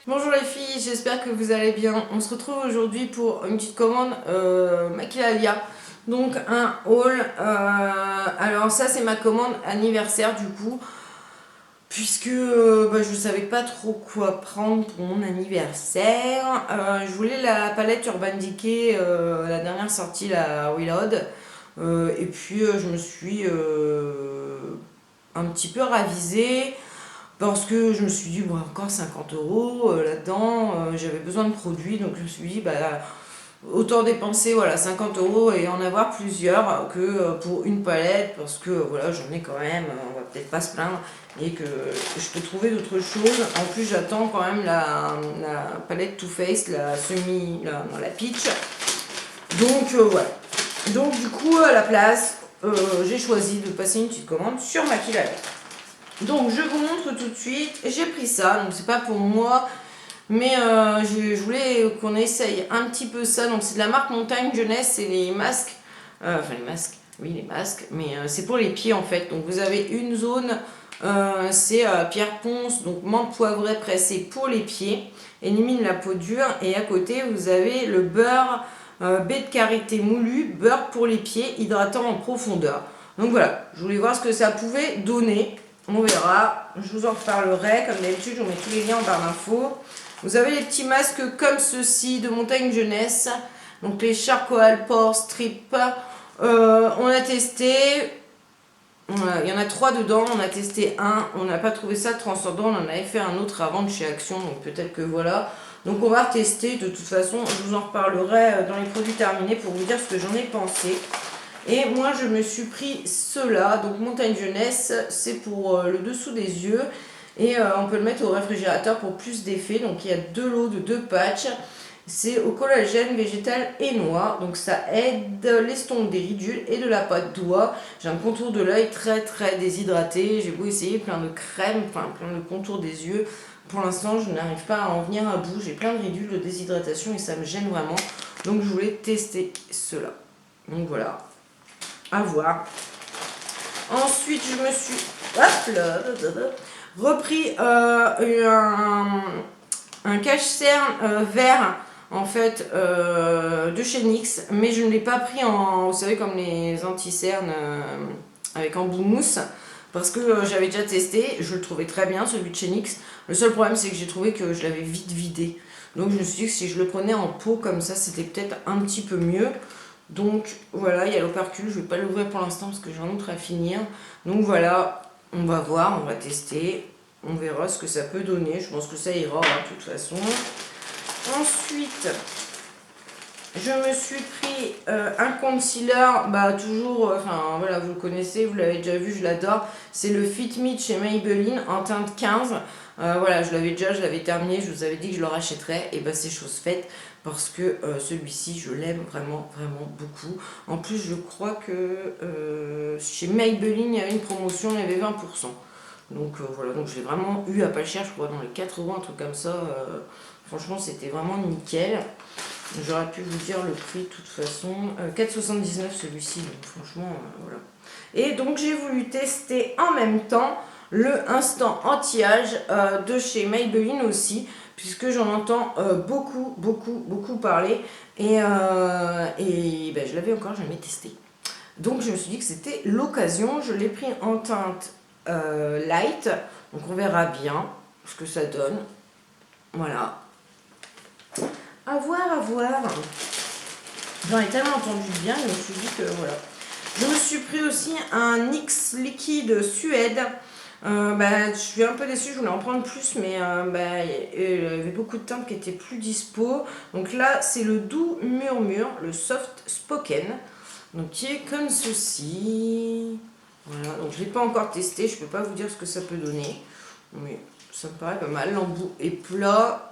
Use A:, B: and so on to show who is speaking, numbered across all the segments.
A: Bonjour les filles, j'espère que vous allez bien. On se retrouve aujourd'hui pour une petite commande Maquillalia. Donc un haul. Alors ça c'est ma commande anniversaire du coup. Puisque je savais pas trop quoi prendre pour mon anniversaire. Je voulais la palette Urban Decay, la dernière sortie, la Reload. Et puis je me suis un petit peu ravisée. Parce que je me suis dit, bon, encore 50 euros là-dedans, j'avais besoin de produits, donc je me suis dit, bah, autant dépenser voilà, 50 euros et en avoir plusieurs que pour une palette, parce que voilà, j'en ai quand même, on va peut-être pas se plaindre, et que je peux trouver d'autres choses. En plus, j'attends quand même la palette Too Faced, la Peach. Donc voilà. Donc du coup, à la place, j'ai choisi de passer une petite commande sur Maquillage. Donc je vous montre tout de suite, j'ai pris ça, donc c'est pas pour moi, mais je voulais qu'on essaye un petit peu ça. Donc c'est de la marque Montagne Jeunesse, c'est les masques, oui les masques, mais c'est pour les pieds en fait. Donc vous avez une zone, c'est pierre ponce, donc menthe poivrée pressée pour les pieds, élimine la peau dure, et à côté vous avez le beurre baie de karité moulu, beurre pour les pieds, hydratant en profondeur. Donc voilà, je voulais voir ce que ça pouvait donner. On verra, je vous en reparlerai, comme d'habitude je vous mets tous les liens en barre d'infos. Vous avez les petits masques comme ceci de Montagne Jeunesse, donc les Charcoal Pore Strip. On a testé, il y en a 3 dedans, on a testé un, on n'a pas trouvé ça transcendant, on en avait fait un autre avant de chez Action, donc peut-être que voilà. Donc on va retester, de toute façon je vous en reparlerai dans les produits terminés pour vous dire ce que j'en ai pensé. Et moi je me suis pris ceux-là, donc Montagne Jeunesse, c'est pour le dessous des yeux. Et on peut le mettre au réfrigérateur pour plus d'effet. Donc il y a 2 lots de 2 patchs. C'est au collagène végétal et noix. Donc ça aide l'estomac des ridules et de la pâte d'oie. J'ai un contour de l'œil très très déshydraté. J'ai beau essayer plein de crèmes, enfin plein de contours des yeux. Pour l'instant je n'arrive pas à en venir à bout. J'ai plein de ridules de déshydratation et ça me gêne vraiment. Donc je voulais tester cela. Donc voilà. À voir. Ensuite, je me suis repris un cache-cerne vert en fait de chez NYX, mais je ne l'ai pas pris en, vous savez, comme les anti-cernes avec embout mousse, parce que j'avais déjà testé, je le trouvais très bien celui de chez NYX. Le seul problème c'est que j'ai trouvé que je l'avais vite vidé, donc je me suis dit que si je le prenais en pot comme ça, c'était peut-être un petit peu mieux. Donc voilà, il y a l'opercule, je ne vais pas l'ouvrir pour l'instant parce que j'ai un autre à finir. Donc voilà, on va voir, on va tester, on verra ce que ça peut donner. Je pense que ça ira de toute façon. Ensuite, je me suis pris un concealer, toujours, enfin voilà, vous le connaissez, vous l'avez déjà vu, je l'adore. C'est le Fit Me chez Maybelline en teinte 15. Voilà, je l'avais terminé, je vous avais dit que je le rachèterais, et c'est chose faite parce que celui-ci, je l'aime vraiment, vraiment beaucoup. En plus, je crois que chez Maybelline, il y avait une promotion, il y avait 20%. Donc voilà, donc je l'ai vraiment eu à pas cher, je crois dans les 4 euros, un truc comme ça. Franchement, c'était vraiment nickel. J'aurais pu vous dire le prix de toute façon. 4,79 celui-ci, donc franchement, voilà. Et donc j'ai voulu tester en même temps le Instant Anti-Âge de chez Maybelline aussi, puisque j'en entends beaucoup parler. Et je l'avais encore jamais testé. Donc je me suis dit que c'était l'occasion. Je l'ai pris en teinte light, donc on verra bien ce que ça donne. Voilà. À voir. J'en ai tellement entendu bien, je me suis dit que voilà. Je me suis pris aussi un NYX liquide Suède. Je suis un peu déçue, je voulais en prendre plus, mais il y avait beaucoup de teintes qui étaient plus dispo. Donc là, c'est le doux murmure, le soft spoken, donc qui est comme ceci. Voilà, donc je ne l'ai pas encore testé, je ne peux pas vous dire ce que ça peut donner, mais ça me paraît pas mal. L'embout est plat.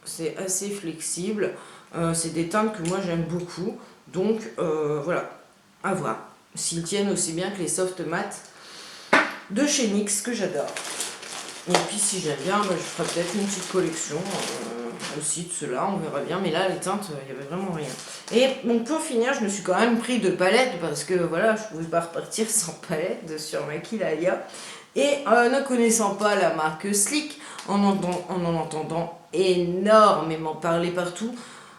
A: C'est assez flexible, c'est des teintes que moi j'aime beaucoup, donc voilà, à voir s'ils tiennent aussi bien que les soft matte de chez NYX que j'adore. Et puis si j'aime bien, je ferai peut-être une petite collection aussi de ceux-là, on verra bien, mais là les teintes, il n'y avait vraiment rien. Et donc pour finir, je me suis quand même pris 2 palettes, parce que voilà, je ne pouvais pas repartir sans palette sur Maquillaya. Et ne connaissant pas la marque Sleek, en en entendant énormément parlé partout.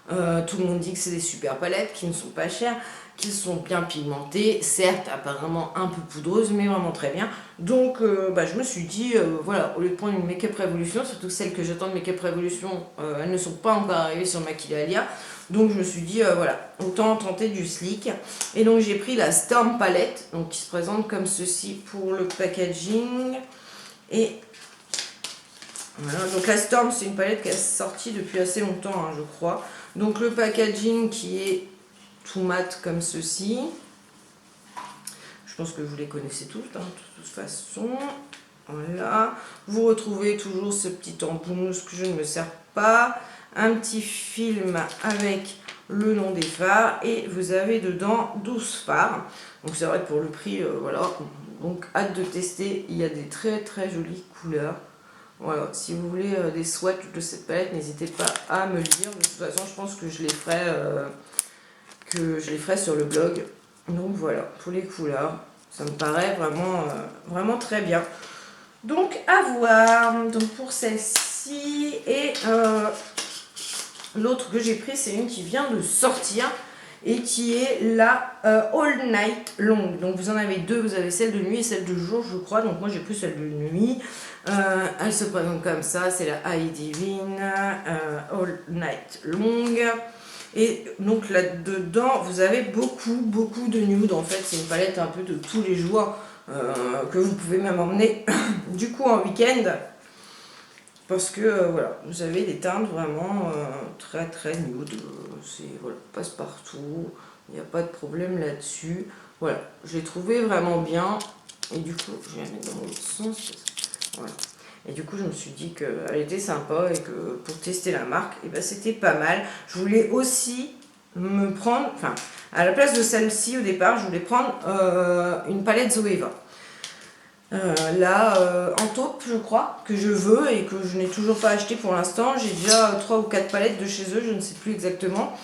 A: Tout le monde dit que c'est des super palettes, qui ne sont pas chères, qui sont bien pigmentées, certes apparemment un peu poudreuses, mais vraiment très bien. Donc je me suis dit, voilà, au lieu de prendre une Make Up Revolution, surtout celles que j'attends de Make Up Revolution, elles ne sont pas encore arrivées sur Maquillalia. Donc je me suis dit, voilà, autant tenter du sleek. Et donc j'ai pris la Storm Palette, donc qui se présente comme ceci pour le packaging. Et voilà, donc la Storm, c'est une palette qui est sortie depuis assez longtemps, hein, je crois. Donc le packaging qui est tout mat comme ceci. Je pense que vous les connaissez tous, hein, de toute façon. Voilà. Vous retrouvez toujours ce petit embout mousse que je ne me sers pas. Un petit film avec le nom des fards. Et vous avez dedans 12 fards. Donc c'est vrai que pour le prix, voilà. Donc hâte de tester. Il y a des très très jolies couleurs. Voilà, si vous voulez des swatchs de cette palette, n'hésitez pas à me le dire. De toute façon, je pense que je les ferai sur le blog. Donc voilà, pour les couleurs, ça me paraît vraiment, vraiment très bien. Donc à voir. Donc pour celle-ci et l'autre que j'ai pris, c'est une qui vient de sortir et qui est la All Night Long. Donc vous en avez deux, vous avez celle de nuit et celle de jour, je crois. Donc moi j'ai pris celle de nuit. Elle se présente comme ça, c'est la Eye Divine All Night Long. Et donc là-dedans, vous avez beaucoup de nude. En fait, c'est une palette un peu de tous les jours que vous pouvez même emmener du coup en week-end. Parce que voilà, vous avez des teintes vraiment très très nude. C'est voilà, passe partout. Il n'y a pas de problème là-dessus. Voilà, je l'ai trouvé vraiment bien. Et du coup, je vais la mettre dans l'autre sens. Voilà. Et du coup, je me suis dit qu'elle était sympa et que pour tester la marque, et ben, c'était pas mal. Je voulais aussi me prendre, enfin, à la place de celle-ci au départ, je voulais prendre une palette Zoeva. Là, en taupe, je crois, que je veux et que je n'ai toujours pas acheté pour l'instant. J'ai déjà 3 ou 4 palettes de chez eux, je ne sais plus exactement.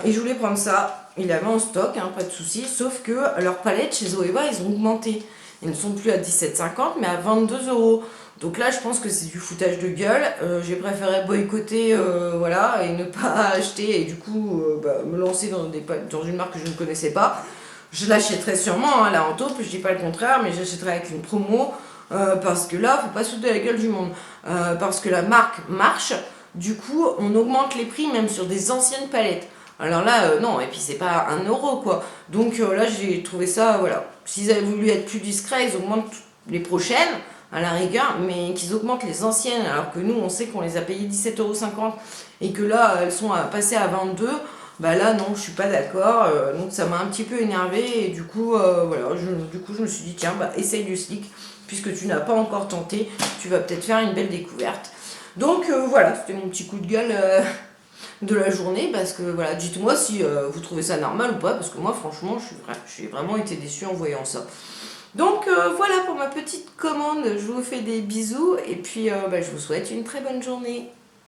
A: Et je voulais prendre ça. Il avait en stock, hein, pas de souci. Sauf que leurs palettes chez Zoeva, ils ont augmenté. Ils ne sont plus à 17,50 mais à 22 €. Donc là, je pense que c'est du foutage de gueule. J'ai préféré boycotter voilà, et ne pas acheter et du coup me lancer dans une marque que je ne connaissais pas. Je l'achèterai sûrement, hein, là en taupe, je dis pas le contraire, mais j'achèterai avec une promo parce que là, faut pas se foutre de la gueule du monde. Parce que la marque marche, du coup, on augmente les prix même sur des anciennes palettes. Alors là, non, et puis c'est pas 1 € quoi. Donc là, j'ai trouvé ça, voilà. S'ils avaient voulu être plus discrets, ils augmentent les prochaines, à la rigueur, mais qu'ils augmentent les anciennes, alors que nous, on sait qu'on les a payées 17,50 € et que là, elles sont passées à 22 €. Bah là non, je suis pas d'accord, donc ça m'a un petit peu énervé et du coup voilà, je me suis dit tiens, bah essaye du sleek, puisque tu n'as pas encore tenté, tu vas peut-être faire une belle découverte. Donc voilà, c'était mon petit coup de gueule de la journée, parce que voilà, dites-moi si vous trouvez ça normal ou pas, parce que moi franchement, j'ai vraiment été déçue en voyant ça. Donc voilà pour ma petite commande, je vous fais des bisous et puis je vous souhaite une très bonne journée.